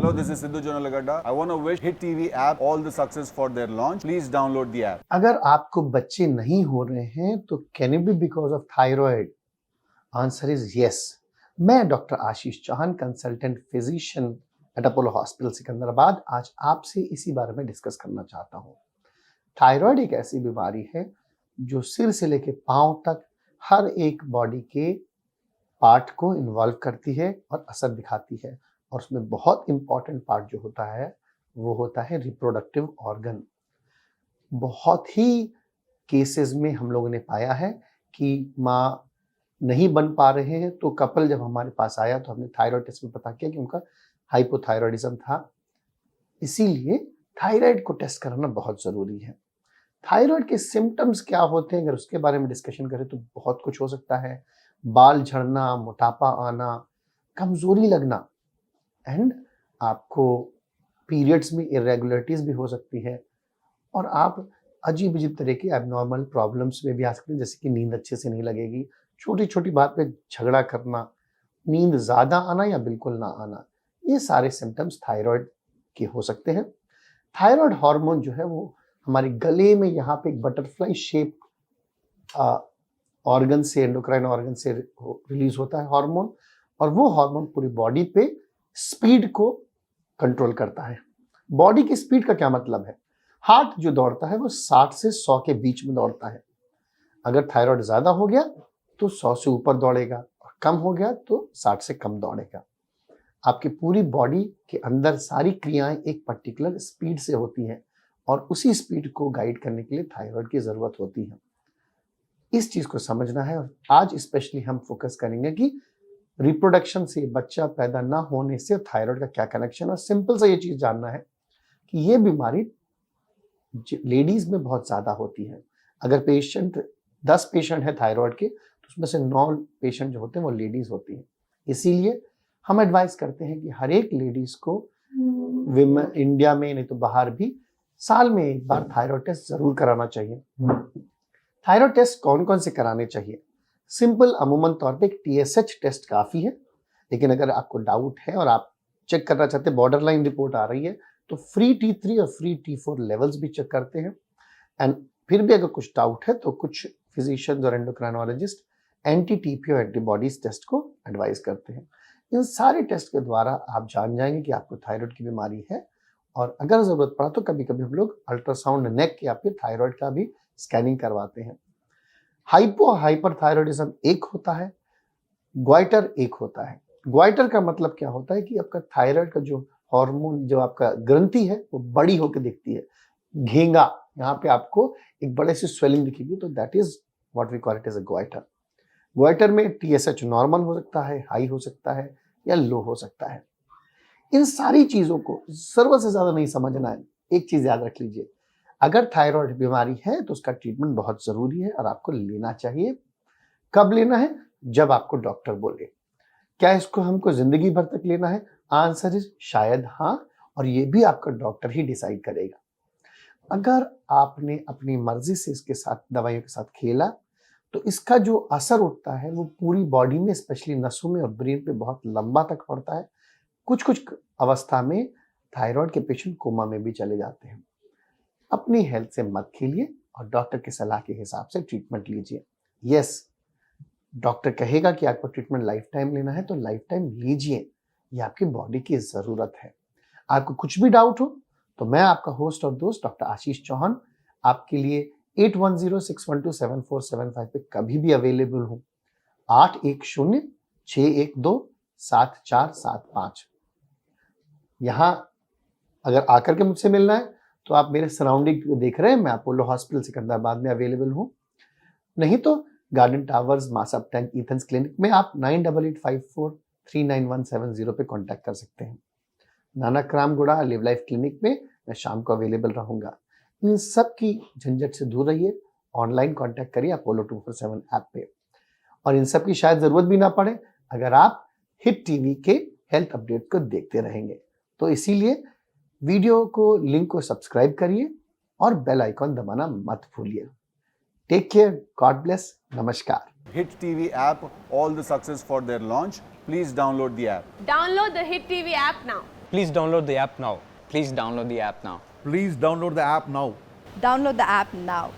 Hello, this is Sidhu Jonalagada. I want to wish Hit TV app all the success for their launch. Please download the app. अगर आपको बच्चे नहीं हो रहे हैं तो can it be because of thyroid? Answer is yes. मैं doctor Ashish Chauhan, consultant physician at Apollo hospital Secunderabad, आज आपसे इसी बारे में डिस्कस करना चाहता हूँ। थायराइड एक ऐसी बीमारी है जो सिर से लेकर पांव तक हर एक बॉडी के पार्ट को इन्वॉल्व करती है और असर दिखाती है, और उसमें बहुत इंपॉर्टेंट पार्ट जो होता है वो होता है रिप्रोडक्टिव ऑर्गन। बहुत ही केसेस में हम लोगों ने पाया है कि माँ नहीं बन पा रहे हैं, तो कपल जब हमारे पास आया तो हमने थायराइड टेस्ट में पता किया कि उनका हाइपोथायराइडिज्म था। इसीलिए थायराइड को टेस्ट कराना बहुत ज़रूरी है। थायराइड के सिम्टम्स क्या होते हैं, अगर उसके बारे में डिस्कशन करें तो बहुत कुछ हो सकता है। बाल झड़ना, मोटापा आना, कमजोरी लगना, एंड आपको पीरियड्स में इरेगुलरिटीज भी हो सकती है, और आप अजीब अजीब तरह के एबनॉर्मल प्रॉब्लम्स में भी आ सकते हैं, जैसे कि नींद अच्छे से नहीं लगेगी, छोटी छोटी बात पे झगड़ा करना, नींद ज़्यादा आना या बिल्कुल ना आना, ये सारे सिम्टम्स थायराइड के हो सकते हैं। थायराइड हार्मोन जो है वो हमारे गले में यहाँ पे एक बटरफ्लाई शेप ऑर्गन से, एंडोक्राइन ऑर्गन से रिलीज होता है हार्मोन, और वो हार्मोन पूरी बॉडी पे स्पीड को कंट्रोल करता है। बॉडी की स्पीड का क्या मतलब है? हार्ट जो दौड़ता है वो 60 से 100 के बीच में दौड़ता है। अगर थायराइड ज्यादा हो गया तो 100 से ऊपर दौड़ेगा, और कम हो गया तो 60 से कम दौड़ेगा। आपकी पूरी बॉडी के अंदर सारी क्रियाएं एक पर्टिकुलर स्पीड से होती हैं, और उसी स्पीड को गाइड करने के लिए थायराइड की जरूरत होती है। इस चीज को समझना है, और आज स्पेशली हम फोकस करेंगे कि रिप्रोडक्शन से, बच्चा पैदा ना होने से थायराइड का क्या कनेक्शन है। और सिंपल सा ये चीज जानना है कि ये बीमारी लेडीज में बहुत ज्यादा होती है। अगर 10 पेशेंट है थायराइड के, तो उसमें से 9 पेशेंट जो होते हैं वो लेडीज होती हैं। इसीलिए हम एडवाइस करते हैं कि हर एक लेडीज को इंडिया में नहीं तो बाहर भी साल में एक बार थायराइड टेस्ट जरूर कराना चाहिए। थायराइड टेस्ट कौन कौन से कराने चाहिए? सिंपल अमूमन तौर पे एक TSH टेस्ट काफी है, लेकिन अगर आपको डाउट है और आप चेक करना चाहते हैं, बॉर्डर लाइन रिपोर्ट आ रही है, तो फ्री T3 और फ्री T4 लेवल्स भी चेक करते हैं। एंड फिर भी अगर कुछ डाउट है तो कुछ फिजिशियंस और एंडोक्राइनोलॉजिस्ट एंटी-TP और एंटीबॉडीज टेस्ट को एडवाइस करते हैं। इन सारे टेस्ट के द्वारा आप जान जाएंगे कि आपको थायराइड की बीमारी है, और अगर जरूरत पड़ा तो कभी कभी हम लोग अल्ट्रासाउंड नेक या फिर थायराइड का भी स्कैनिंग करवाते हैं। हाइपरथायराइडिज्म एक होता है, ग्वाइटर एक होता है। ग्वाइटर का मतलब क्या होता है कि आपका थायराइड का जो हार्मोन, जो आपका ग्रंथि है वो बड़ी होकर दिखती है, घेंगा, यहाँ पे आपको एक बड़े से स्वेलिंग दिखेगी, तो that is what we call it as a goitre. Goitre में TSH नॉर्मल हो सकता है, हाई हो सकता है, या लो हो सकता है। इन सारी चीजों को जरूरत से ज्यादा नहीं समझना है। एक चीज याद रख लीजिए, अगर थायराइड बीमारी है तो उसका ट्रीटमेंट बहुत जरूरी है, और आपको लेना चाहिए। कब लेना है? जब आपको डॉक्टर बोले। क्या इसको हमको जिंदगी भर तक लेना है? आंसर इज शायद हाँ, और ये भी आपका डॉक्टर ही डिसाइड करेगा। अगर आपने अपनी मर्जी से इसके साथ, दवाइयों के साथ खेला, तो इसका जो असर उठता है वो पूरी बॉडी में, स्पेशली नसों में और ब्रेन पे बहुत लंबा तक पड़ता है। कुछ कुछ अवस्था में थायराइड के पेशेंट कोमा में भी चले जाते हैं। अपनी हेल्थ से मत खेलिए, और डॉक्टर की सलाह के हिसाब से ट्रीटमेंट लीजिए। यस, डॉक्टर कहेगा कि आपको ट्रीटमेंट लाइफ टाइम लेना है तो लाइफ टाइम लीजिए, ये आपकी बॉडी की जरूरत है। आपको कुछ भी डाउट हो तो मैं आपका होस्ट और दोस्त डॉक्टर आशीष चौहान आपके लिए 8106127475 पे कभी भी अवेलेबल हूँ। 8106127475। यहाँ अगर आकर के मुझसे मिलना है तो आप मेरे सराउंडिंग देख रहे हैं, मैं अपोलो हॉस्पिटल सिकंदराबाद में अवेलेबल हूँ। नहीं तो गार्डन टावर्स, मासअप टैंक, ईथन्स क्लिनिक में आप 9885439170 पे कांटेक्ट कर सकते हैं। नाना क्रामगुड़ा लिव लाइफ क्लिनिक में मैं शाम को अवेलेबल रहूंगा। इन सब की झंझट से दूर रहिए, ऑनलाइन कांटेक्ट करिए अपोलो 247 ऐप पे, और इन सब की शायद जरूरत भी ना पड़े अगर आप हिट टीवी के हेल्थ अपडेट को देखते रहेंगे। तो इसीलिए वीडियो को, लिंक को सब्सक्राइब करिए और बेल आइकॉन दबाना मत भूलिए। टेक केयर, गॉड ब्लेस, नमस्कार। Hit TV app all the success for their launch. Please download the app. Download the Hit TV app now. Please download the app now. Please download the app now. Please download the app now. Download the app now.